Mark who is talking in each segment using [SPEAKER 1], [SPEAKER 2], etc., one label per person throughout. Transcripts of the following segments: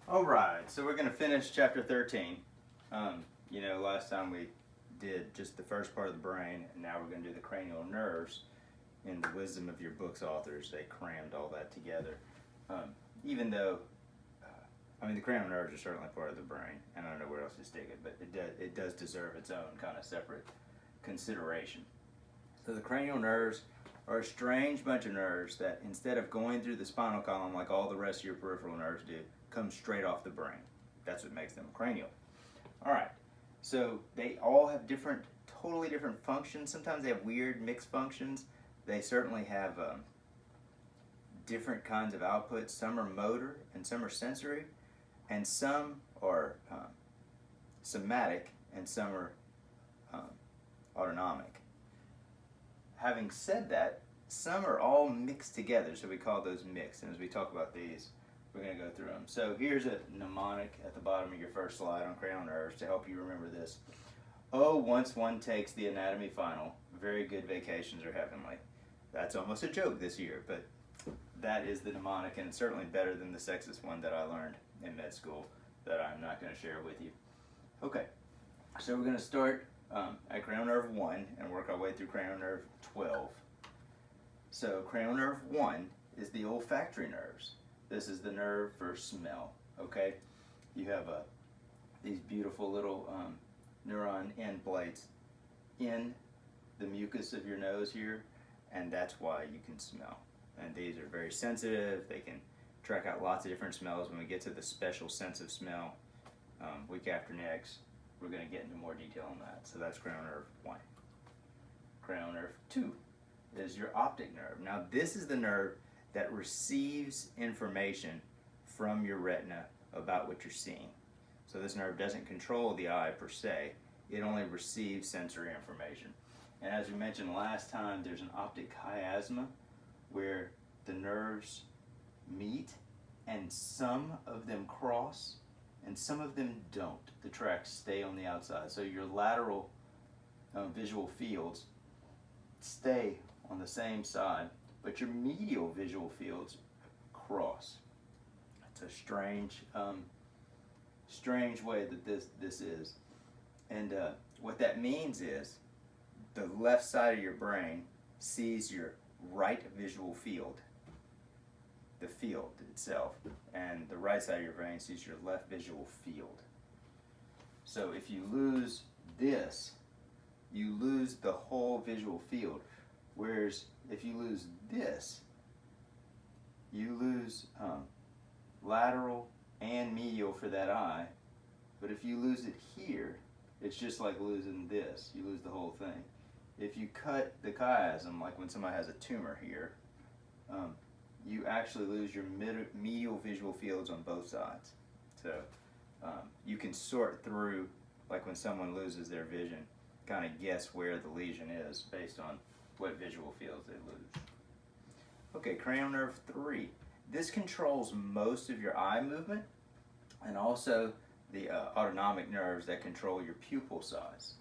[SPEAKER 1] All right, so we're going to finish chapter 13. Last time we did just the first part of the brain, and now we're going to do the cranial nerves. In the wisdom of your book's authors, they crammed all that together. Even though, the cranial nerves are certainly part of the brain, and I don't know where else to stick it, but it does deserve its own kind of separate consideration. So the cranial nerves are a strange bunch of nerves that, instead of going through the spinal column like all the rest of your peripheral nerves do, come straight off the brain. That's what makes them cranial. All right, so they all have totally different functions. Sometimes they have weird mixed functions. They certainly have different kinds of outputs. Some are motor and some are sensory, and some are somatic and some are autonomic. Having said that, some are all mixed together, so we call those mixed. And as we talk about these, we're going to go through them. So here's a mnemonic at the bottom of your first slide on cranial nerves to help you remember this. Oh, once one takes the anatomy final, very good vacations are heavenly. That's almost a joke this year, but that is the mnemonic, and it's certainly better than the sexist one that I learned in med school that I'm not going to share with you. Okay, so we're going to start at cranial nerve 1 and work our way through cranial nerve 12. So cranial nerve 1 is the olfactory nerves. This is the nerve for smell, okay? You have these beautiful little neuron end plates in the mucus of your nose here, and that's why you can smell. And these are very sensitive. They can track out lots of different smells. When we get to the special sense of smell, week after next, we're going to get into more detail on that. So that's cranial nerve 1. Cranial nerve 2 is your optic nerve. Now this is the nerve that receives information from your retina about what you're seeing. So this nerve doesn't control the eye per se. It only receives sensory information. And as we mentioned last time, there's an optic chiasma where the nerves meet and some of them cross and some of them don't. The tracks stay on the outside. So your lateral visual fields stay on the same side, but your medial visual fields cross. It's a strange way that this is. And what that means is the left side of your brain sees your right visual field, the field itself, and the right side of your brain sees your left visual field. So if you lose this, you lose the whole visual field. Whereas if you lose this, you lose lateral and medial for that eye. But if you lose it here, it's just like losing this. You lose the whole thing. If you cut the chiasm, like when somebody has a tumor here, you actually lose your medial visual fields on both sides. So you can sort through, like when someone loses their vision, kind of guess where the lesion is based on what visual fields they lose. Okay, cranial nerve 3. This controls most of your eye movement and also the autonomic nerves that control your pupil size.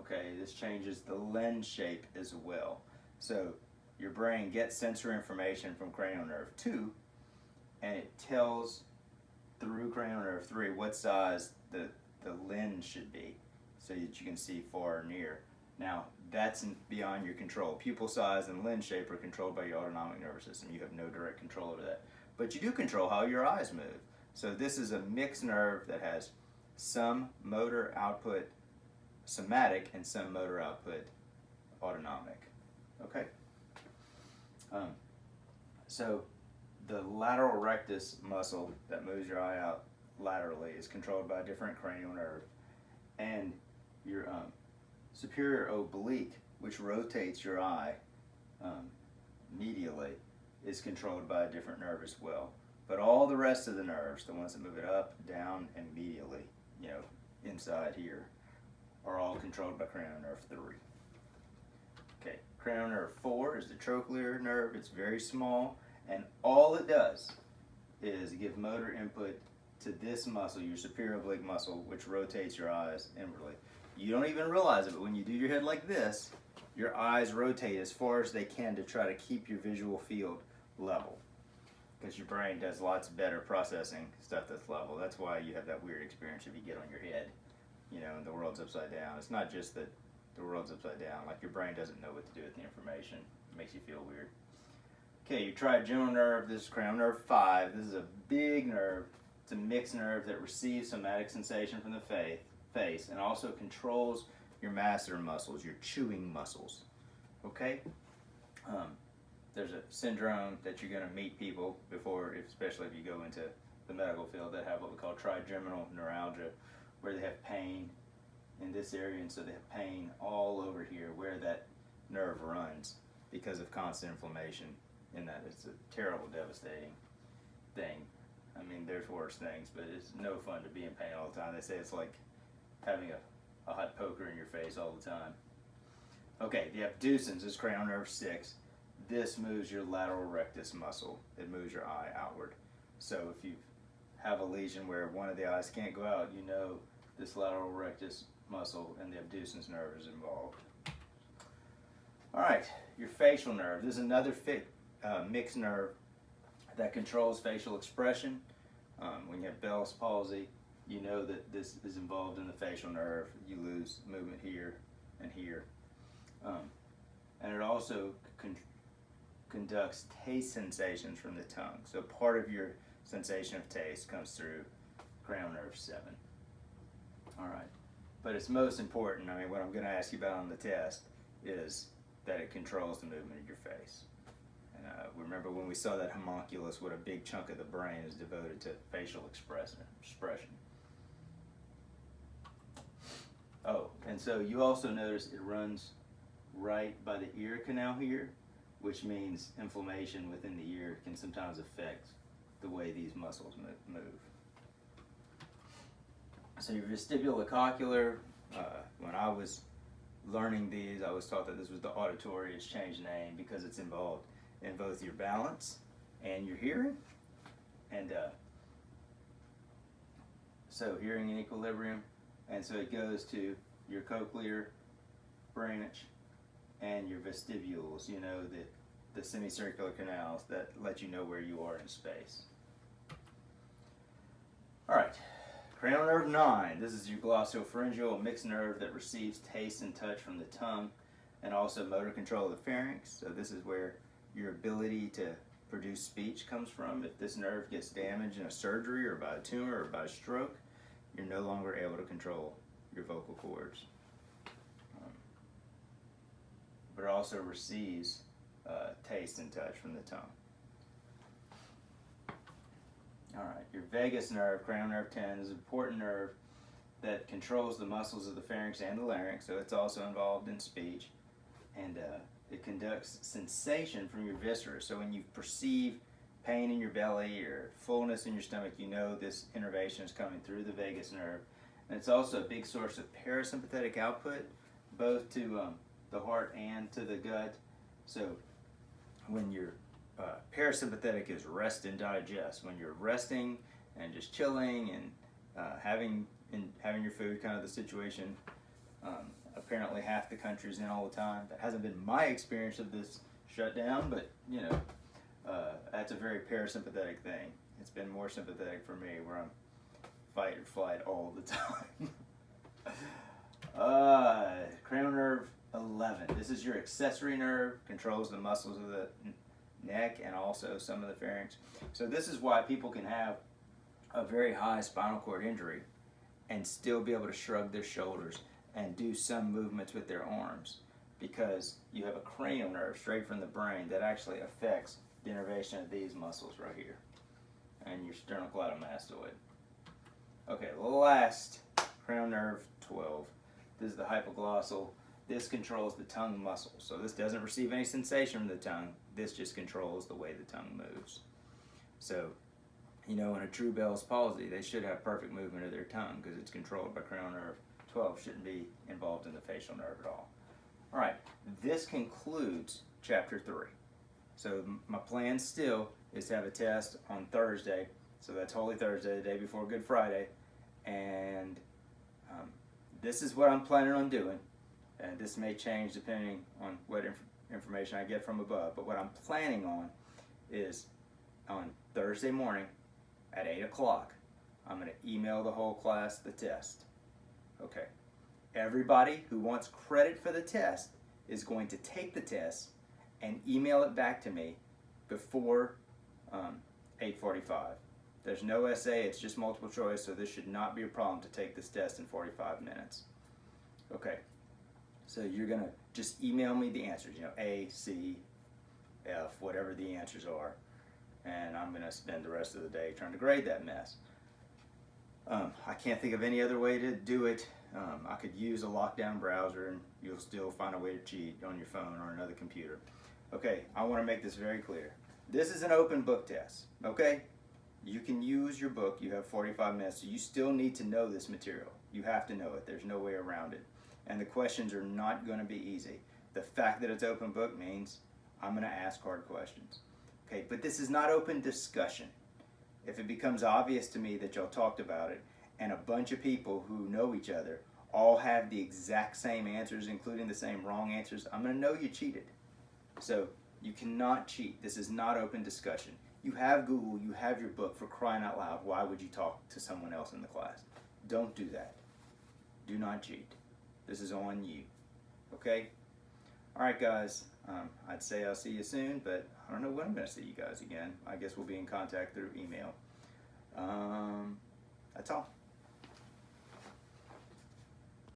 [SPEAKER 1] Okay, this changes the lens shape as well. So your brain gets sensory information from cranial nerve 2 and it tells through cranial nerve 3 what size the lens should be so that you can see far or near. Now, that's beyond your control. Pupil size and lens shape are controlled by your autonomic nervous system. You have no direct control over that. But you do control how your eyes move. So this is a mixed nerve that has some motor output somatic and some motor output autonomic. Okay? So the lateral rectus muscle that moves your eye out laterally is controlled by a different cranial nerve. And your superior oblique, which rotates your eye medially, is controlled by a different nerve as well. But all the rest of the nerves, the ones that move it up, down, and medially, inside here, are all controlled by cranial nerve 3. Okay, cranial nerve 4 is the trochlear nerve. It's very small, and all it does is give motor input to this muscle, your superior oblique muscle, which rotates your eyes inwardly. You don't even realize it, but when you do your head like this, your eyes rotate as far as they can to try to keep your visual field level. because your brain does lots better processing stuff that's level. That's why you have that weird experience if you get on your head, you know, and the world's upside down. It's not just that the world's upside down, like your brain doesn't know what to do with the information. It makes you feel weird. Okay, your trigeminal nerve, this is cranial nerve 5. This is a big nerve. It's a mixed nerve that receives somatic sensation from the face and also controls your masseter muscles, your chewing muscles. Okay? There's a syndrome that you're going to meet people before, especially if you go into the medical field, that have what we call trigeminal neuralgia, where they have pain in this area, and so they have pain all over here where that nerve runs because of constant inflammation in that. It's a terrible, devastating thing. I mean, there's worse things, but it's no fun to be in pain all the time. They say it's like having a hot poker in your face all the time. Okay, the abducens is cranial nerve 6. This moves your lateral rectus muscle. It moves your eye outward. So if you have a lesion where one of the eyes can't go out, you know this lateral rectus muscle and the abducens nerve is involved. All right, your facial nerve. This is another mixed nerve that controls facial expression. When you have Bell's palsy, you know that this is involved in the facial nerve. You lose movement here and here. And it also conducts taste sensations from the tongue. So part of your sensation of taste comes through cranial nerve 7. All right. But it's most important, I mean, what I'm going to ask you about on the test is that it controls the movement of your face. And remember when we saw that homunculus, what a big chunk of the brain is devoted to facial expression. Oh, and so you also notice it runs right by the ear canal here, which means inflammation within the ear can sometimes affect the way these muscles move. So your vestibulocochlear, when I was learning these, I was taught that this was the auditory. It's changed name because it's involved in both your balance and your hearing. And so hearing and equilibrium. And so it goes to your cochlear branch and your vestibules, you know, the semicircular canals that let you know where you are in space. All right, cranial nerve 9. This is your glossopharyngeal, a mixed nerve that receives taste and touch from the tongue and also motor control of the pharynx. So this is where your ability to produce speech comes from. If this nerve gets damaged in a surgery or by a tumor or by a stroke, you're no longer able to control your vocal cords. But it also receives taste and touch from the tongue. All right, your vagus nerve, cranial nerve 10, is an important nerve that controls the muscles of the pharynx and the larynx, so it's also involved in speech. And it conducts sensation from your viscera. So when you perceive pain in your belly or fullness in your stomach, you know this innervation is coming through the vagus nerve. And it's also a big source of parasympathetic output, both to the heart and to the gut. So when you're parasympathetic is rest and digest. When you're resting and just chilling and having your food, kind of the situation apparently half the country's in all the time. That hasn't been my experience of this shutdown, but you know, that's a very parasympathetic thing. It's been more sympathetic for me, where I'm fight or flight all the time. Cranial nerve 11. This is your accessory nerve, controls the muscles of the neck and also some of the pharynx. So this is why people can have a very high spinal cord injury and still be able to shrug their shoulders and do some movements with their arms, because you have a cranial nerve straight from the brain that actually affects the innervation of these muscles right here and your sternocleidomastoid. Okay, last, cranial nerve 12. This is the hypoglossal. This controls the tongue muscle. So this doesn't receive any sensation from the tongue. This just controls the way the tongue moves. So, you know, in a true Bell's palsy, they should have perfect movement of their tongue because it's controlled by cranial nerve 12. Shouldn't be involved in the facial nerve at all. All right, this concludes chapter 3. So my plan still is to have a test on Thursday. So that's Holy Thursday, the day before Good Friday. And this is what I'm planning on doing. And this may change depending on what information I get from above. But what I'm planning on is on Thursday morning at 8 o'clock, I'm going to email the whole class the test. Okay. Everybody who wants credit for the test is going to take the test and email it back to me before 8:45. There's no essay, it's just multiple choice, so this should not be a problem to take this test in 45 minutes. Okay, so you're going to just email me the answers, A, C, F, whatever the answers are, and I'm going to spend the rest of the day trying to grade that mess. I can't think of any other way to do it. I could use a lockdown browser and you'll still find a way to cheat on your phone or another computer. Okay, I want to make this very clear. This is an open book test, okay? You can use your book, you have 45 minutes, so you still need to know this material. You have to know it, there's no way around it. And the questions are not going to be easy. The fact that it's open book means I'm going to ask hard questions. Okay, but this is not open discussion. If it becomes obvious to me that y'all talked about it, and a bunch of people who know each other all have the exact same answers, including the same wrong answers, I'm going to know you cheated. So you cannot cheat. This is not open discussion. You have Google, you have your book, for crying out loud. Why would you talk to someone else in the class? Don't do that. Do not cheat. This is on you. Okay? All right, guys. I'd say I'll see you soon, but I don't know when I'm going to see you guys again. I guess we'll be in contact through email. That's all.